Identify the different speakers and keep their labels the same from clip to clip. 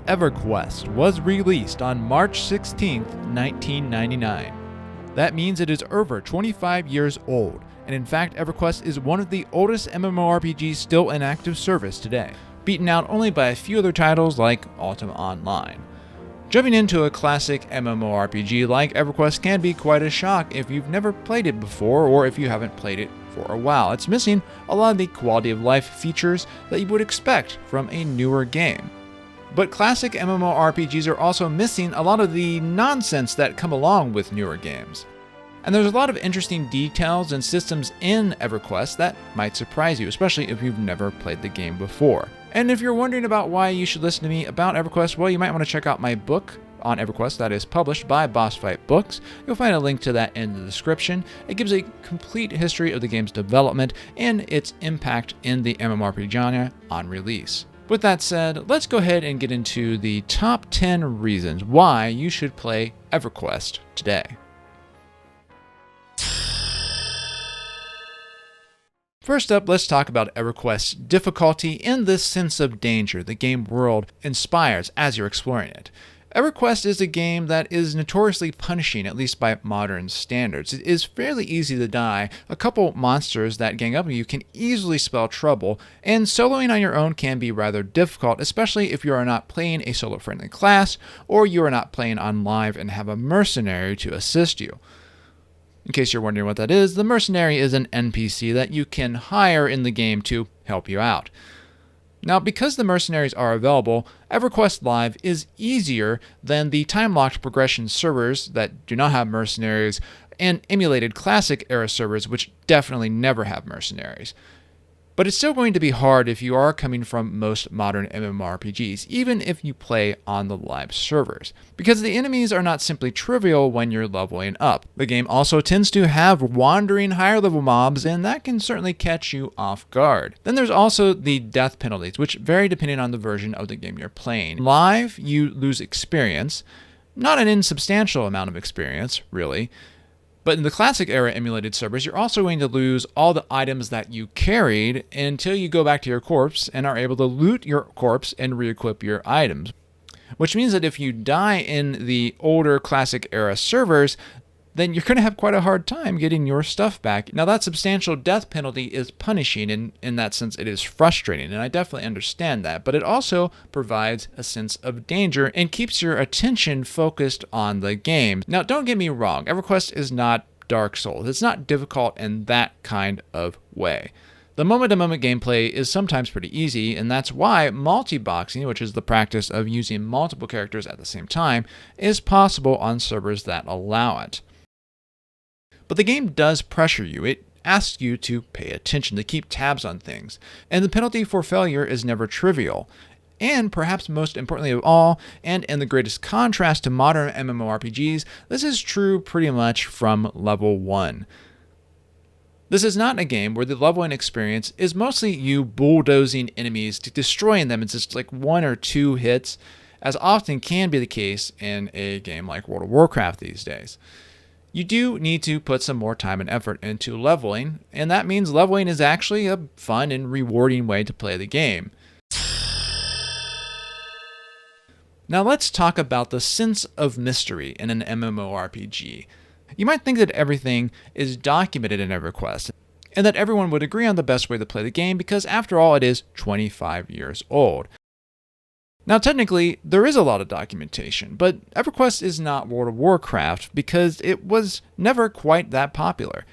Speaker 1: EverQuest was released on March 16, 1999. That means it is over 25 years old, and in fact EverQuest is one of the oldest MMORPGs still in active service today, beaten out only by a few other titles like Ultima Online. Jumping into a classic MMORPG like EverQuest can be quite a shock if you've never played it before or if you haven't played it for a while. It's missing a lot of the quality of life features that you would expect from a newer game. But classic MMORPGs are also missing a lot of the nonsense that come along with newer games. And there's a lot of interesting details and systems in EverQuest that might surprise you, especially if you've never played the game before. And if you're wondering about why you should listen to me about EverQuest, well, you might want to check out my book on EverQuest that is published by Boss Fight Books. You'll find a link to that in the description. It gives a complete history of the game's development and its impact in the MMORPG genre on release. With that said, let's go ahead and get into the top 10 reasons why you should play EverQuest today. First up, let's talk about EverQuest's difficulty in the sense of danger the game world inspires as you're exploring it. EverQuest is a game that is notoriously punishing, at least by modern standards. It is fairly easy to die. A couple monsters that gang up on you can easily spell trouble, and soloing on your own can be rather difficult, especially if you are not playing a solo-friendly class, or you are not playing on live and have a mercenary to assist you. In case you're wondering what that is, the mercenary is an NPC that you can hire in the game to help you out. Now, because the mercenaries are available, EverQuest Live is easier than the time-locked progression servers that do not have mercenaries and emulated classic-era servers which definitely never have mercenaries. But it's still going to be hard if you are coming from most modern MMORPGs, even if you play on the live servers, because the enemies are not simply trivial when you're leveling up. The game also tends to have wandering higher level mobs, and that can certainly catch you off guard. Then there's also the death penalties, which vary depending on the version of the game you're playing. Live, you lose experience, not an insubstantial amount of experience, really. But in the classic era emulated servers, you're also going to lose all the items that you carried until you go back to your corpse and are able to loot your corpse and re-equip your items. Which means that if you die in the older classic era servers, then you're going to have quite a hard time getting your stuff back. Now, that substantial death penalty is punishing, in that sense it is frustrating, and I definitely understand that, but it also provides a sense of danger and keeps your attention focused on the game. Now, don't get me wrong, EverQuest is not Dark Souls. It's not difficult in that kind of way. The moment-to-moment gameplay is sometimes pretty easy, and that's why multi-boxing, which is the practice of using multiple characters at the same time, is possible on servers that allow it. But the game does pressure you. It asks you to pay attention, to keep tabs on things. And the penalty for failure is never trivial. And perhaps most importantly of all, and in the greatest contrast to modern MMORPGs, this is true pretty much from level 1. This is not a game where the leveling experience is mostly you bulldozing enemies to destroying them in just like 1 or 2 hits, as often can be the case in a game like World of Warcraft these days. You do need to put some more time and effort into leveling, and that means leveling is actually a fun and rewarding way to play the game. Now let's talk about the sense of mystery in an MMORPG. You might think that everything is documented in EverQuest, and that everyone would agree on the best way to play the game because after all it is 25 years old. Now technically, there is a lot of documentation, but EverQuest is not World of Warcraft because it was never quite that popular.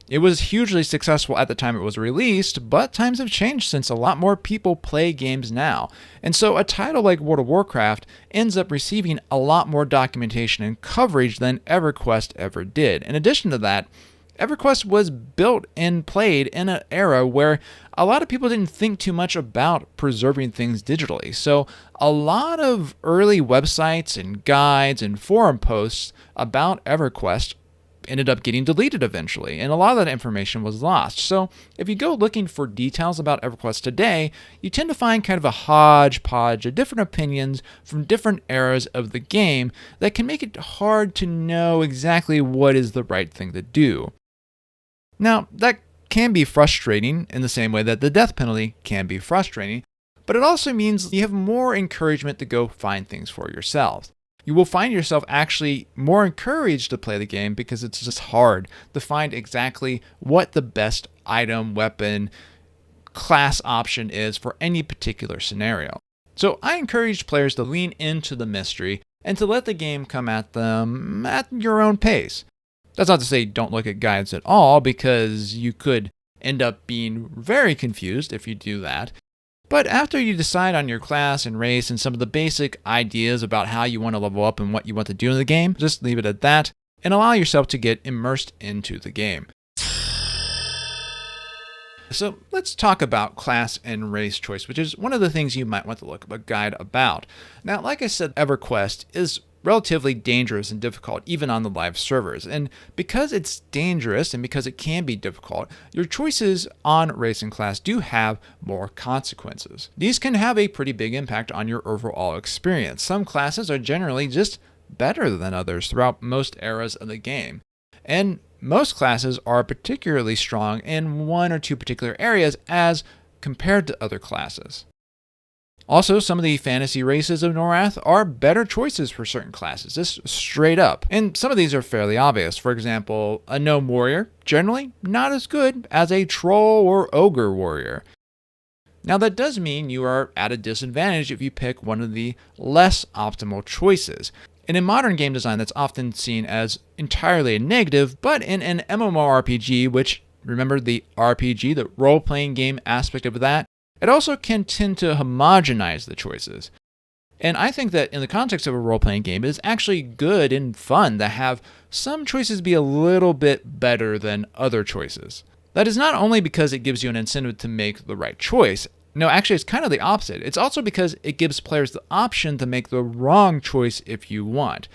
Speaker 1: It was hugely successful at the time it was released, but times have changed since a lot more people play games now. And so a title like World of Warcraft ends up receiving a lot more documentation and coverage than EverQuest ever did. In addition to that, EverQuest was built and played in an era where a lot of people didn't think too much about preserving things digitally. So a lot of early websites and guides and forum posts about EverQuest ended up getting deleted eventually, and a lot of that information was lost. So if you go looking for details about EverQuest today, you tend to find kind of a hodgepodge of different opinions from different eras of the game that can make it hard to know exactly what is the right thing to do. Now, that can be frustrating in the same way that the death penalty can be frustrating, but it also means you have more encouragement to go find things for yourselves. You will find yourself actually more encouraged to play the game because it's just hard to find exactly what the best item, weapon, class option is for any particular scenario. So I encourage players to lean into the mystery and to let the game come at them at your own pace. That's not to say don't look at guides at all, because you could end up being very confused if you do that. But after you decide on your class and race and some of the basic ideas about how you want to level up and what you want to do in the game, just leave it at that and allow yourself to get immersed into the game. So let's talk about class and race choice, which is one of the things you might want to look up a guide about. Now, like I said, EverQuest is relatively dangerous and difficult even on the live servers. And because it's dangerous and because it can be difficult, your choices on race and class do have more consequences. These can have a pretty big impact on your overall experience. Some classes are generally just better than others throughout most eras of the game. And most classes are particularly strong in one or two particular areas as compared to other classes. Also, some of the fantasy races of Norath are better choices for certain classes, just straight up. And some of these are fairly obvious. For example, a gnome warrior, generally not as good as a troll or ogre warrior. Now that does mean you are at a disadvantage if you pick one of the less optimal choices. And in modern game design, that's often seen as entirely a negative, but in an MMORPG, which, remember the RPG, the role-playing game aspect of that, it also can tend to homogenize the choices. And I think that in the context of a role-playing game, it is actually good and fun to have some choices be a little bit better than other choices. That is not only because it gives you an incentive to make the right choice. No, actually, it's kind of the opposite. It's also because it gives players the option to make the wrong choice if you want.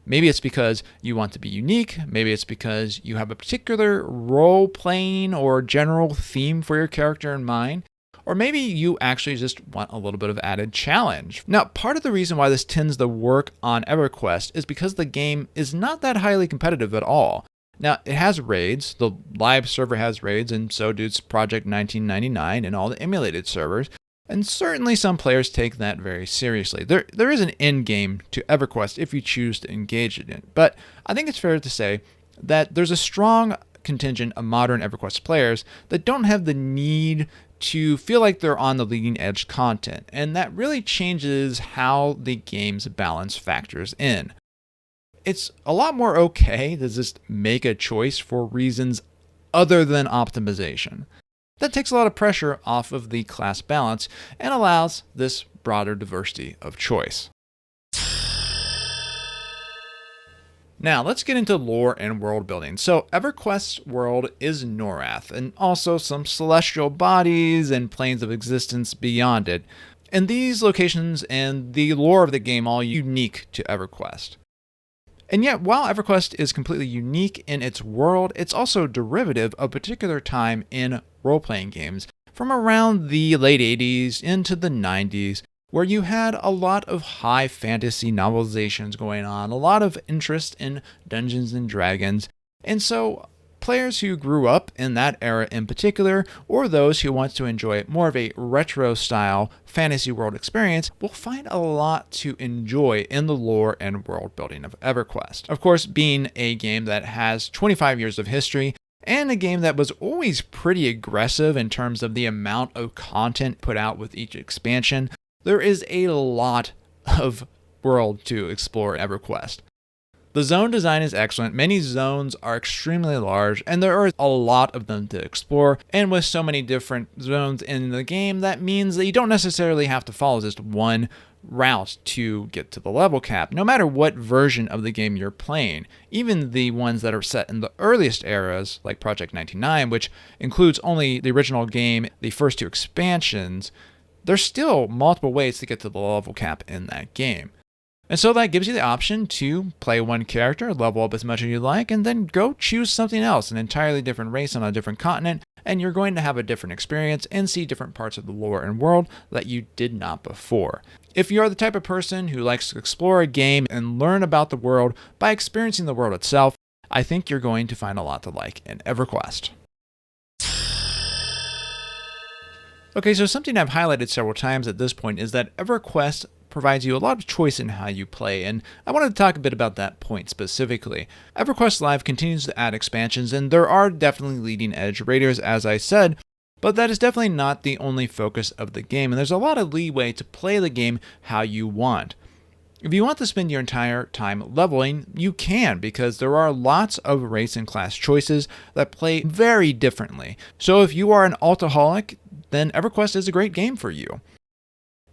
Speaker 1: Maybe it's because you want to be unique. Maybe it's because you have a particular role-playing or general theme for your character in mind. Or maybe you actually just want a little bit of added challenge. Now, part of the reason why this tends to work on EverQuest is because the game is not that highly competitive at all. Now, it has raids, the live server has raids, and so does Project 1999 and all the emulated servers, and certainly some players take that very seriously. There is an end game to EverQuest if you choose to engage in it, but I think it's fair to say that there's a strong contingent of modern EverQuest players that don't have the need to feel like they're on the leading edge content, and that really changes how the game's balance factors in. It's a lot more okay to just make a choice for reasons other than optimization. That takes a lot of pressure off of the class balance and allows this broader diversity of choice. Now, let's get into lore and world building. So, EverQuest's world is Norath, and also some celestial bodies and planes of existence beyond it. And these locations and the lore of the game are all unique to EverQuest. And yet, while EverQuest is completely unique in its world, it's also derivative of a particular time in role-playing games from around the late 80s into the 90s, where you had a lot of high fantasy novelizations going on, a lot of interest in Dungeons and Dragons, and so players who grew up in that era in particular, or those who want to enjoy more of a retro-style fantasy world experience, will find a lot to enjoy in the lore and world building of EverQuest. Of course, being a game that has 25 years of history, and a game that was always pretty aggressive in terms of the amount of content put out with each expansion, there is a lot of world to explore in EverQuest. The zone design is excellent. Many zones are extremely large, and there are a lot of them to explore. And with so many different zones in the game, that means that you don't necessarily have to follow just one route to get to the level cap, no matter what version of the game you're playing. Even the ones that are set in the earliest eras, like Project 99, which includes only the original game, the first two expansions, there's still multiple ways to get to the level cap in that game. And so that gives you the option to play one character, level up as much as you like, and then go choose something else, an entirely different race on a different continent, and you're going to have a different experience and see different parts of the lore and world that you did not before. If you're the type of person who likes to explore a game and learn about the world by experiencing the world itself, I think you're going to find a lot to like in EverQuest. Okay, so something I've highlighted several times at this point is that EverQuest provides you a lot of choice in how you play, and I wanted to talk a bit about that point specifically. EverQuest Live continues to add expansions, and there are definitely leading edge raiders, as I said, but that is definitely not the only focus of the game, and there's a lot of leeway to play the game how you want. If you want to spend your entire time leveling, you can, because there are lots of race and class choices that play very differently. So if you are an altaholic, then EverQuest is a great game for you.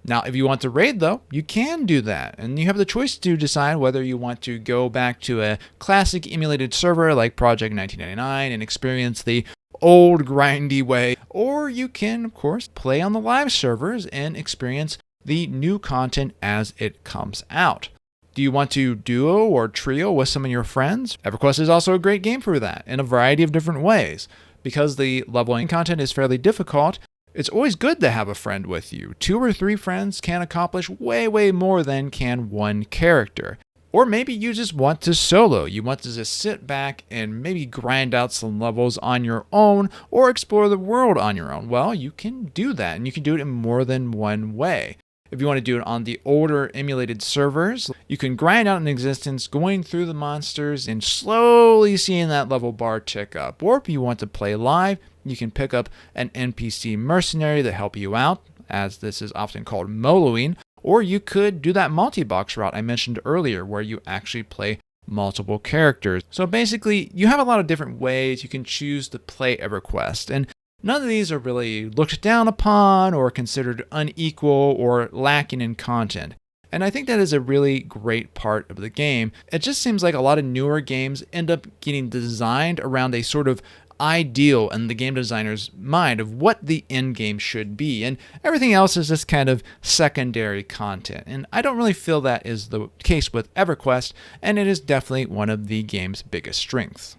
Speaker 1: Now, if you want to raid, though, you can do that, and you have the choice to decide whether you want to go back to a classic emulated server like Project 1999 and experience the old grindy way, or you can, of course, play on the live servers and experience the new content as it comes out. Do you want to duo or trio with some of your friends? EverQuest is also a great game for that in a variety of different ways. Because the leveling content is fairly difficult, it's always good to have a friend with you. 2 or 3 friends can accomplish way more than can one character. Or maybe you just want to solo. You want to just sit back and maybe grind out some levels on your own or explore the world on your own. Well, you can do that, and you can do it in more than one way. If you want to do it on the older emulated servers, you can grind out an existence going through the monsters and slowly seeing that level bar tick up. Or if you want to play live, you can pick up an NPC mercenary to help you out, as this is often called moloing. Or you could do that multi-box route I mentioned earlier, where you actually play multiple characters. So basically, you have a lot of different ways you can choose to play EverQuest, and none of these are really looked down upon or considered unequal or lacking in content. And I think that is a really great part of the game. It just seems like a lot of newer games end up getting designed around a sort of ideal in the game designer's mind of what the end game should be, and everything else is just kind of secondary content. And I don't really feel that is the case with EverQuest, and it is definitely one of the game's biggest strengths.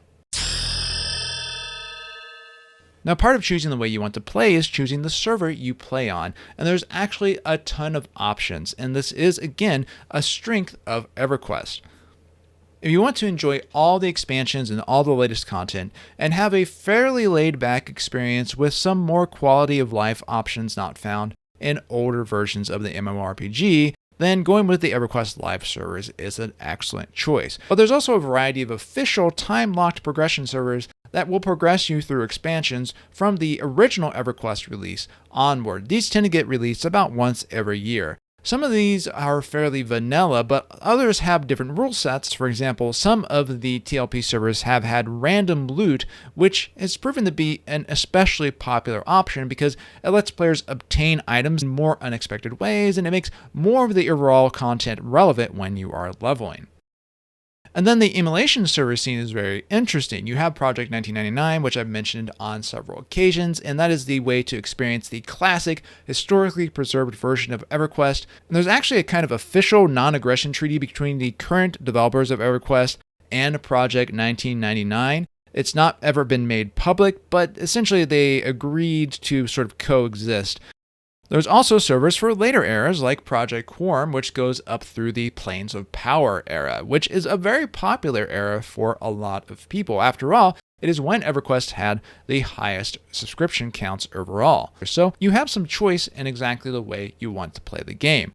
Speaker 1: Now, part of choosing the way you want to play is choosing the server you play on, and there's actually a ton of options, and this is, again, a strength of EverQuest. If you want to enjoy all the expansions and all the latest content, and have a fairly laid-back experience with some more quality of life options not found in older versions of the MMORPG, then going with the EverQuest Live servers is an excellent choice. But there's also a variety of official time-locked progression servers that will progress you through expansions from the original EverQuest release onward. These tend to get released about once every year. Some of these are fairly vanilla, but others have different rule sets. For example, some of the TLP servers have had random loot, which has proven to be an especially popular option because it lets players obtain items in more unexpected ways, and it makes more of the overall content relevant when you are leveling. And then the emulation server scene is very interesting. You have Project 1999, which I've mentioned on several occasions, and that is the way to experience the classic, historically preserved version of EverQuest. And there's actually a kind of official non-aggression treaty between the current developers of EverQuest and Project 1999. It's not ever been made public, but essentially they agreed to sort of coexist. There's also servers for later eras like Project Quorum, which goes up through the Planes of Power era, which is a very popular era for a lot of people. After all, it is when EverQuest had the highest subscription counts overall. So you have some choice in exactly the way you want to play the game.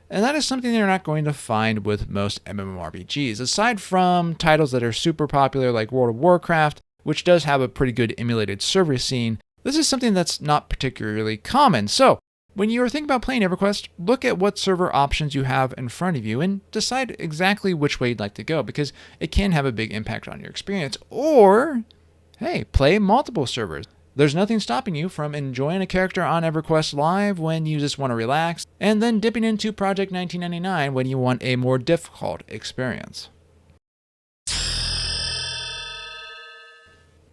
Speaker 1: And that is something you're not going to find with most MMORPGs. Aside from titles that are super popular like World of Warcraft, which does have a pretty good emulated server scene, this is something that's not particularly common. So, when you are thinking about playing EverQuest, look at what server options you have in front of you and decide exactly which way you'd like to go, because it can have a big impact on your experience. Or, hey, play multiple servers. There's nothing stopping you from enjoying a character on EverQuest Live when you just want to relax, and then dipping into Project 1999 when you want a more difficult experience.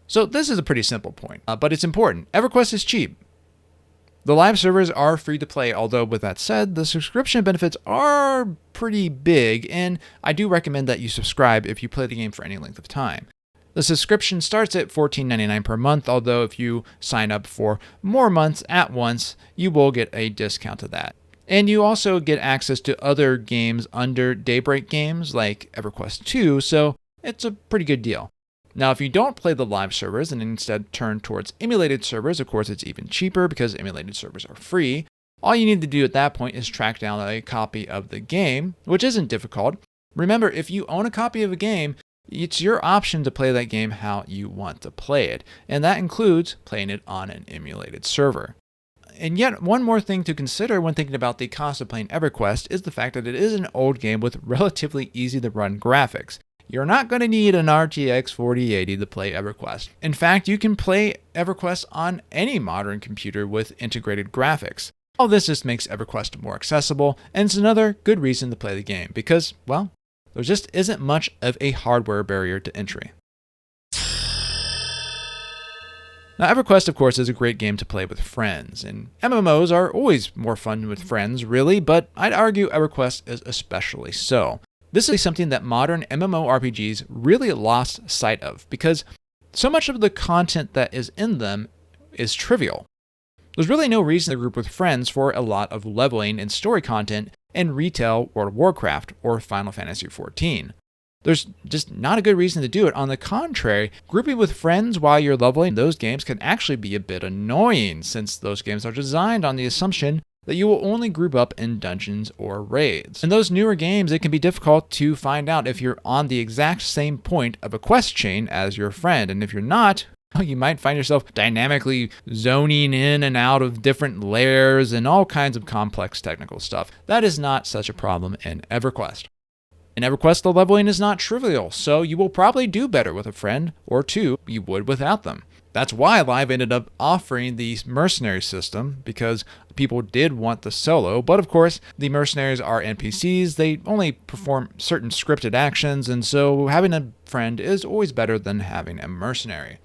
Speaker 1: So this is a pretty simple point, but it's important. EverQuest is cheap. The live servers are free to play, although with that said, the subscription benefits are pretty big, and I do recommend that you subscribe if you play the game for any length of time. The subscription starts at $14.99 per month, although if you sign up for more months at once, you will get a discount to that. And you also get access to other games under Daybreak Games like EverQuest 2, so it's a pretty good deal. Now, if you don't play the live servers and instead turn towards emulated servers, of course it's even cheaper because emulated servers are free. All you need to do at that point is track down a copy of the game, which isn't difficult. Remember, if you own a copy of a game, it's your option to play that game how you want to play it, and that includes playing it on an emulated server. And yet, one more thing to consider when thinking about the cost of playing EverQuest is the fact that it is an old game with relatively easy to run graphics. You're not going to need an RTX 4080 to play EverQuest. In fact, you can play EverQuest on any modern computer with integrated graphics. All this just makes EverQuest more accessible, and it's another good reason to play the game because, well, there just isn't much of a hardware barrier to entry. Now, EverQuest, of course, is a great game to play with friends, and MMOs are always more fun with friends, really, but I'd argue EverQuest is especially so. This is something that modern MMORPGs really lost sight of, because so much of the content that is in them is trivial. There's really no reason to group with friends for a lot of leveling and story content in retail World of Warcraft or Final Fantasy XIV. There's just not a good reason to do it. On the contrary, grouping with friends while you're leveling those games can actually be a bit annoying, since those games are designed on the assumption that you will only group up in dungeons or raids. In those newer games, it can be difficult to find out if you're on the exact same point of a quest chain as your friend, and if you're not, you might find yourself dynamically zoning in and out of different layers and all kinds of complex technical stuff. That is not such a problem in EverQuest. In EverQuest, the leveling is not trivial, so you will probably do better with a friend or two you would without them. That's why Live ended up offering the mercenary system, because people did want the solo, but of course, the mercenaries are NPCs, they only perform certain scripted actions, and so having a friend is always better than having a mercenary.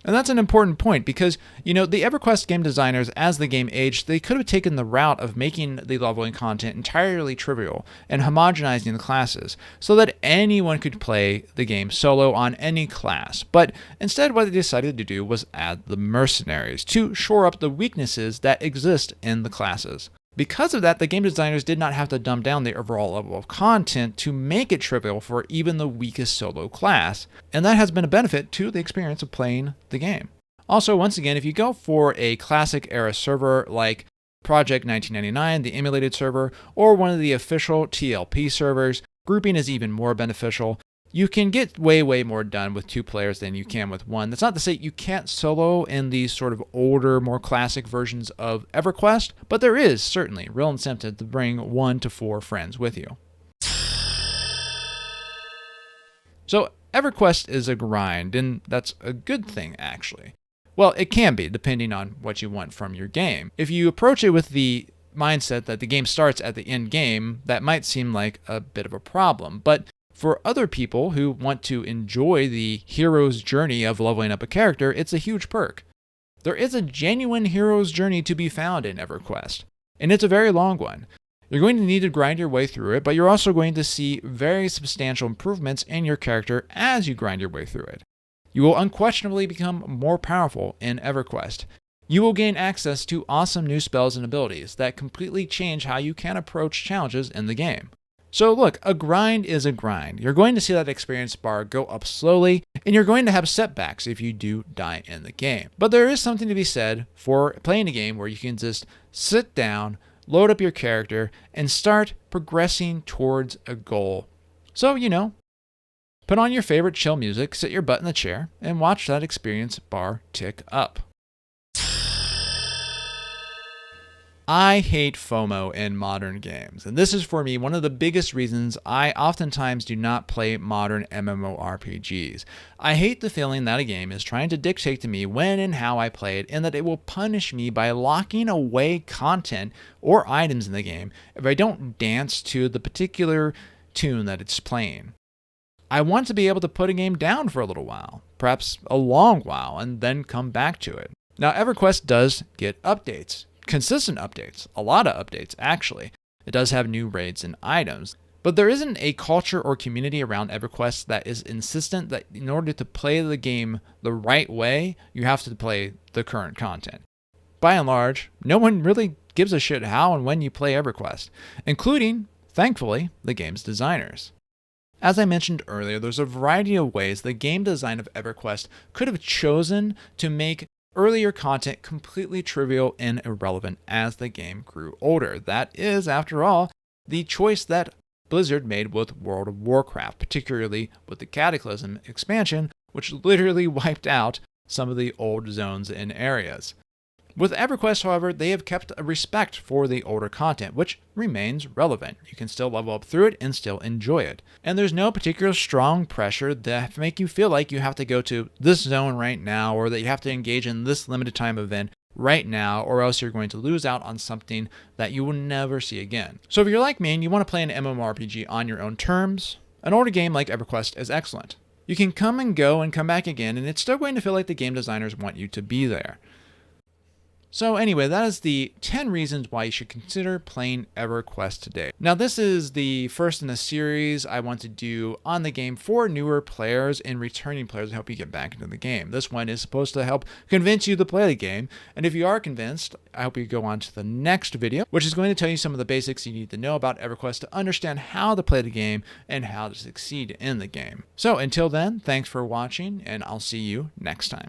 Speaker 1: And that's an important point because, the EverQuest game designers, as the game aged, they could have taken the route of making the leveling content entirely trivial and homogenizing the classes so that anyone could play the game solo on any class. But instead, what they decided to do was add the mercenaries to shore up the weaknesses that exist in the classes. Because of that, the game designers did not have to dumb down the overall level of content to make it trivial for even the weakest solo class, and that has been a benefit to the experience of playing the game. Also, once again, if you go for a classic era server like Project 1999, the emulated server, or one of the official TLP servers, grouping is even more beneficial. You can get way more done with two players than you can with one. That's not to say you can't solo in these sort of older, more classic versions of EverQuest, but there is certainly real incentive to bring 1 to 4 friends with you. So EverQuest is a grind, and that's a good thing, actually. Well, it can be, depending on what you want from your game. If you approach it with the mindset that the game starts at the end game, that might seem like a bit of a problem, but for other people who want to enjoy the hero's journey of leveling up a character, it's a huge perk. There is a genuine hero's journey to be found in EverQuest, and it's a very long one. You're going to need to grind your way through it, but you're also going to see very substantial improvements in your character as you grind your way through it. You will unquestionably become more powerful in EverQuest. You will gain access to awesome new spells and abilities that completely change how you can approach challenges in the game. So look, a grind is a grind. You're going to see that experience bar go up slowly, and you're going to have setbacks if you do die in the game. But there is something to be said for playing a game where you can just sit down, load up your character, and start progressing towards a goal. So, put on your favorite chill music, sit your butt in the chair, and watch that experience bar tick up. I hate FOMO in modern games, and this is for me one of the biggest reasons I oftentimes do not play modern MMORPGs. I hate the feeling that a game is trying to dictate to me when and how I play it, and that it will punish me by locking away content or items in the game if I don't dance to the particular tune that it's playing. I want to be able to put a game down for a little while, perhaps a long while, and then come back to it. Now, EverQuest does get updates. Consistent updates, a lot of updates actually. It does have new raids and items, but there isn't a culture or community around EverQuest that is insistent that in order to play the game the right way, you have to play the current content. By and large, no one really gives a shit how and when you play EverQuest, including, thankfully, the game's designers. As I mentioned earlier, there's a variety of ways the game design of EverQuest could have chosen to make earlier content completely trivial and irrelevant as the game grew older. That is, after all, the choice that Blizzard made with World of Warcraft, particularly with the Cataclysm expansion, which literally wiped out some of the old zones and areas. With EverQuest, however, they have kept a respect for the older content, which remains relevant. You can still level up through it and still enjoy it. And there's no particular strong pressure that make you feel like you have to go to this zone right now, or that you have to engage in this limited time event right now, or else you're going to lose out on something that you will never see again. So if you're like me and you want to play an MMORPG on your own terms, an older game like EverQuest is excellent. You can come and go and come back again, and it's still going to feel like the game designers want you to be there. So anyway, that is the 10 reasons why you should consider playing EverQuest today. Now, this is the first in a series I want to do on the game for newer players and returning players to help you get back into the game. This one is supposed to help convince you to play the game. And if you are convinced, I hope you go on to the next video, which is going to tell you some of the basics you need to know about EverQuest to understand how to play the game and how to succeed in the game. So until then, thanks for watching, and I'll see you next time.